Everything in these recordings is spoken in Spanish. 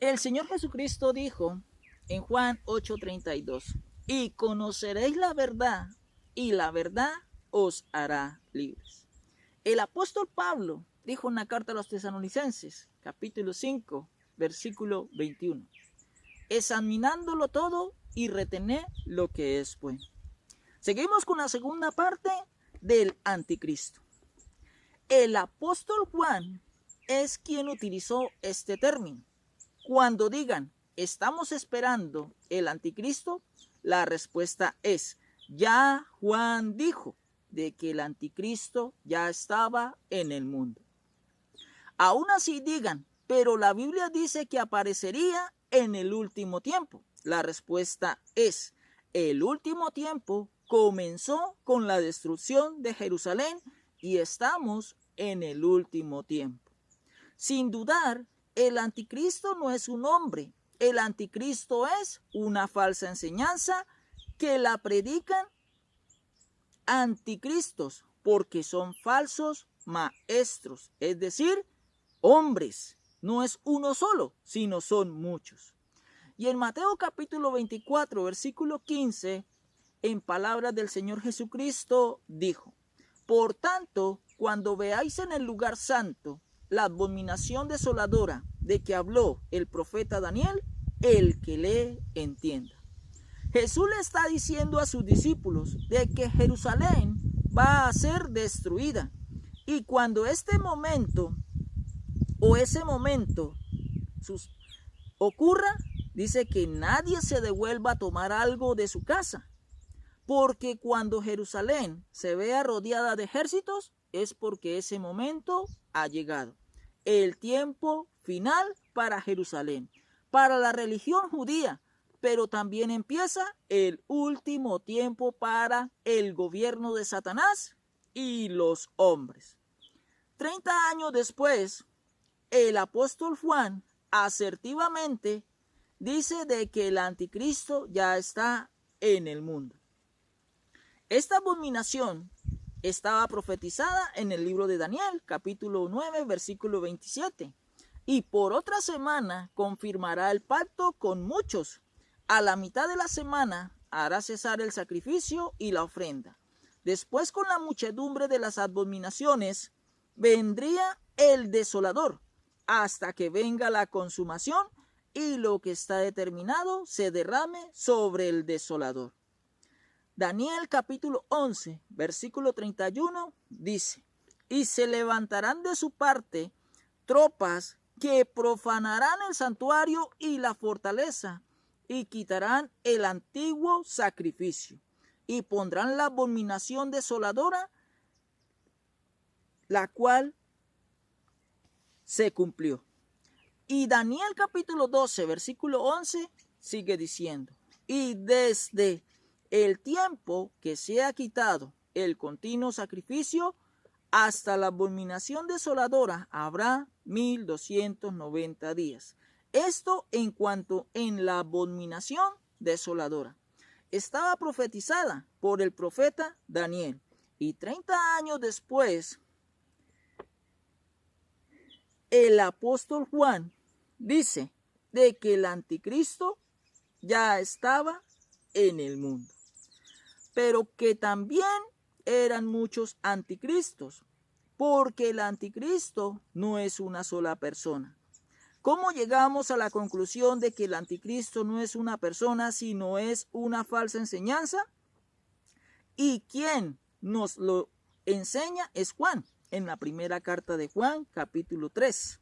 El Señor Jesucristo dijo en Juan 8:32, y conoceréis la verdad, y la verdad os hará libres. El apóstol Pablo dijo en la carta a los Tesalonicenses, capítulo 5, versículo 21, examinándolo todo y retener lo que es bueno. Seguimos con la segunda parte del anticristo. El apóstol Juan es quien utilizó este término. Cuando digan, estamos esperando el anticristo, la respuesta es, ya Juan dijo de que el anticristo ya estaba en el mundo. Aún así digan, pero la Biblia dice que aparecería en el último tiempo. La respuesta es, el último tiempo comenzó con la destrucción de Jerusalén y estamos en el último tiempo. Sin dudar, el anticristo no es un hombre, el anticristo es una falsa enseñanza que la predican anticristos porque son falsos maestros, es decir, hombres. No es uno solo, sino son muchos. Y en Mateo capítulo 24, versículo 15, en palabras del Señor Jesucristo, dijo, por tanto, cuando veáis en el lugar santo la abominación desoladora de que habló el profeta Daniel, el que lee entienda. Jesús le está diciendo a sus discípulos de que Jerusalén va a ser destruida. Y cuando este momento o ese momento ocurra, dice que nadie se devuelva a tomar algo de su casa. Porque cuando Jerusalén se vea rodeada de ejércitos, es porque ese momento ha llegado. El tiempo final para Jerusalén, para la religión judía, pero también empieza el último tiempo para el gobierno de Satanás y los hombres. 30 años después, el apóstol Juan asertivamente dice de que el anticristo ya está en el mundo. Esta abominación estaba profetizada en el libro de Daniel, capítulo 9, versículo 27. Y por otra semana confirmará el pacto con muchos. A la mitad de la semana hará cesar el sacrificio y la ofrenda. Después, con la muchedumbre de las abominaciones, vendría el desolador, hasta que venga la consumación y lo que está determinado se derrame sobre el desolador. Daniel capítulo 11, versículo 31 dice, y se levantarán de su parte tropas que profanarán el santuario y la fortaleza y quitarán el antiguo sacrificio y pondrán la abominación desoladora, la cual se cumplió. Y Daniel capítulo 12, versículo 11 sigue diciendo, y desde el tiempo que se ha quitado el continuo sacrificio hasta la abominación desoladora habrá 1290 días. Esto en cuanto en la abominación desoladora. Estaba profetizada por el profeta Daniel. Y 30 años después, el apóstol Juan dice de que el anticristo ya estaba en el mundo. Pero que también eran muchos anticristos, porque el anticristo no es una sola persona. ¿Cómo llegamos a la conclusión de que el anticristo no es una persona, sino es una falsa enseñanza? Y quien nos lo enseña es Juan, en la primera carta de Juan, capítulo 3.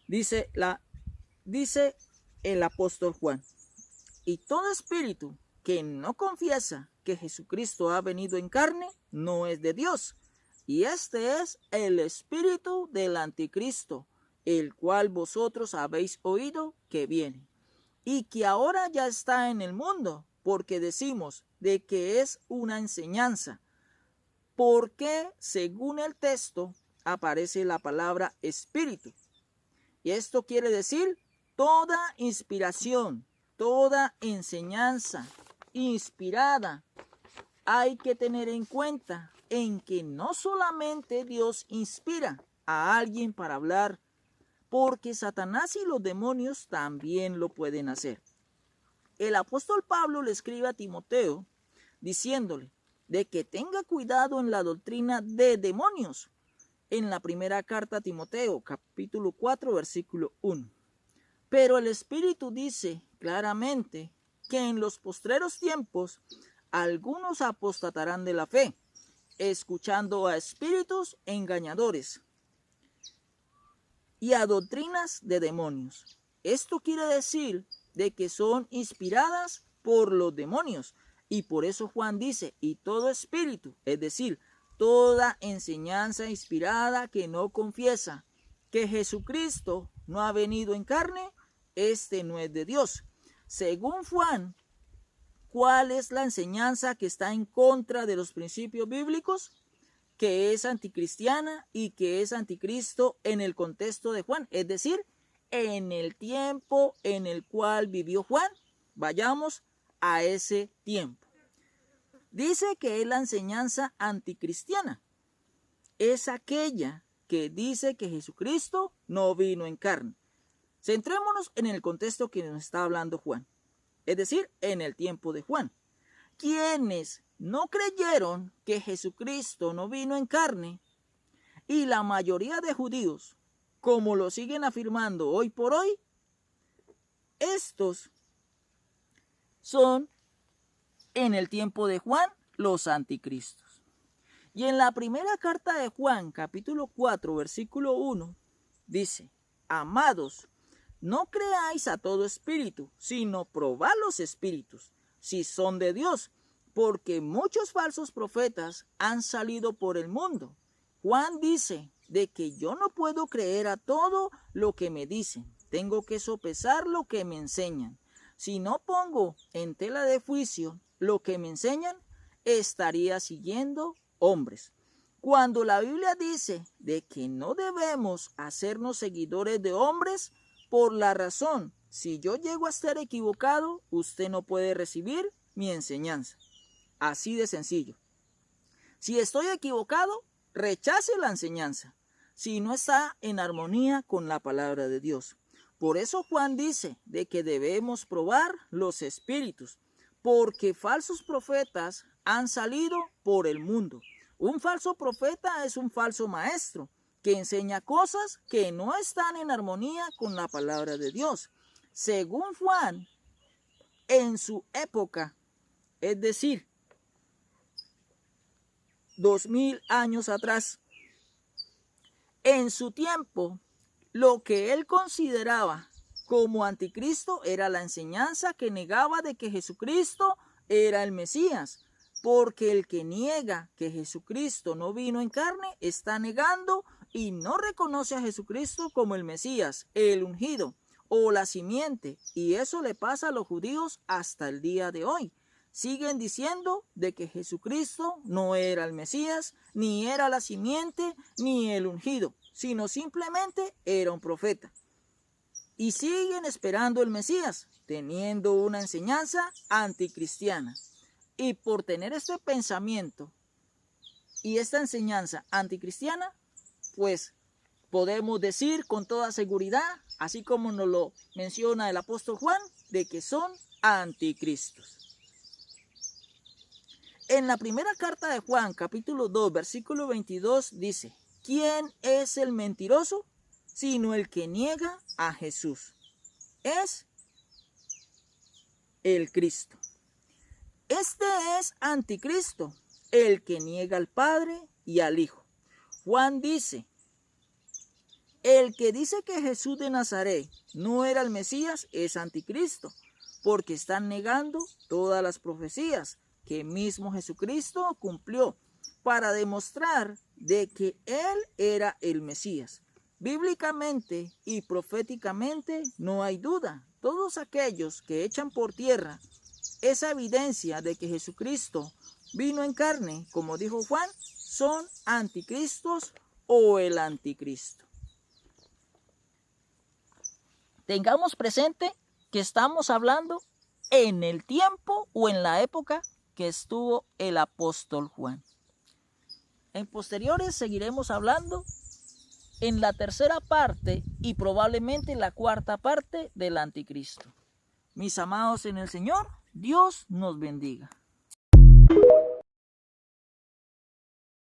Dice el apóstol Juan, y todo espíritu que no confiesa que Jesucristo ha venido en carne, no es de Dios. Y este es el espíritu del anticristo, el cual vosotros habéis oído que viene, y que ahora ya está en el mundo, porque decimos de que es una enseñanza, porque según el texto aparece la palabra espíritu. Y esto quiere decir toda inspiración, toda enseñanza inspirada. Hay que tener en cuenta en que no solamente Dios inspira a alguien para hablar porque Satanás y los demonios también lo pueden hacer. El apóstol Pablo le escribe a Timoteo diciéndole de que tenga cuidado en la doctrina de demonios, en la primera carta a Timoteo, capítulo 4, versículo 1. Pero el Espíritu dice claramente que en los postreros tiempos algunos apostatarán de la fe, escuchando a espíritus engañadores y a doctrinas de demonios. Esto quiere decir de que son inspiradas por los demonios, y por eso Juan dice, y todo espíritu, es decir, toda enseñanza inspirada que no confiesa que Jesucristo no ha venido en carne, este no es de Dios. Según Juan, ¿cuál es la enseñanza que está en contra de los principios bíblicos? Que es anticristiana y que es anticristo en el contexto de Juan, es decir, en el tiempo en el cual vivió Juan. Vayamos a ese tiempo. Dice que es la enseñanza anticristiana. Es aquella que dice que Jesucristo no vino en carne. Centrémonos en el contexto que nos está hablando Juan, es decir, en el tiempo de Juan. Quienes no creyeron que Jesucristo no vino en carne, y la mayoría de judíos, como lo siguen afirmando hoy por hoy, estos son en el tiempo de Juan los anticristos. Y en la primera carta de Juan, capítulo 4, versículo 1, dice, amados, no creáis a todo espíritu, sino probad los espíritus, si son de Dios, porque muchos falsos profetas han salido por el mundo. Juan dice de que yo no puedo creer a todo lo que me dicen, tengo que sopesar lo que me enseñan. Si no pongo en tela de juicio lo que me enseñan, estaría siguiendo hombres. Cuando la Biblia dice de que no debemos hacernos seguidores de hombres, por la razón, si yo llego a estar equivocado, usted no puede recibir mi enseñanza. Así de sencillo. Si estoy equivocado, rechace la enseñanza, si no está en armonía con la palabra de Dios. Por eso Juan dice de que debemos probar los espíritus, porque falsos profetas han salido por el mundo. Un falso profeta es un falso maestro que enseña cosas que no están en armonía con la palabra de Dios. Según Juan, en su época, es decir, 2000 años atrás, en su tiempo, lo que él consideraba como anticristo era la enseñanza que negaba de que Jesucristo era el Mesías, porque el que niega que Jesucristo no vino en carne está negando y no reconoce a Jesucristo como el Mesías, el ungido o la simiente, y eso le pasa a los judíos hasta el día de hoy. Siguen diciendo de que Jesucristo no era el Mesías, ni era la simiente, ni el ungido, sino simplemente era un profeta. Y siguen esperando el Mesías, teniendo una enseñanza anticristiana. Y por tener este pensamiento y esta enseñanza anticristiana, pues podemos decir con toda seguridad, así como nos lo menciona el apóstol Juan, de que son anticristos. En la primera carta de Juan, capítulo 2, versículo 22, dice, ¿quién es el mentiroso? Sino el que niega a Jesús. Es el Cristo. Este es anticristo, el que niega al Padre y al Hijo. Juan dice, el que dice que Jesús de Nazaret no era el Mesías es anticristo, porque están negando todas las profecías que mismo Jesucristo cumplió para demostrar de que Él era el Mesías. Bíblicamente y proféticamente no hay duda. Todos aquellos que echan por tierra esa evidencia de que Jesucristo vino en carne, como dijo Juan, son anticristos o el anticristo. Tengamos presente que estamos hablando en el tiempo o en la época que estuvo el apóstol Juan. En posteriores seguiremos hablando en la tercera parte y probablemente la cuarta parte del anticristo. Mis amados en el Señor, Dios nos bendiga.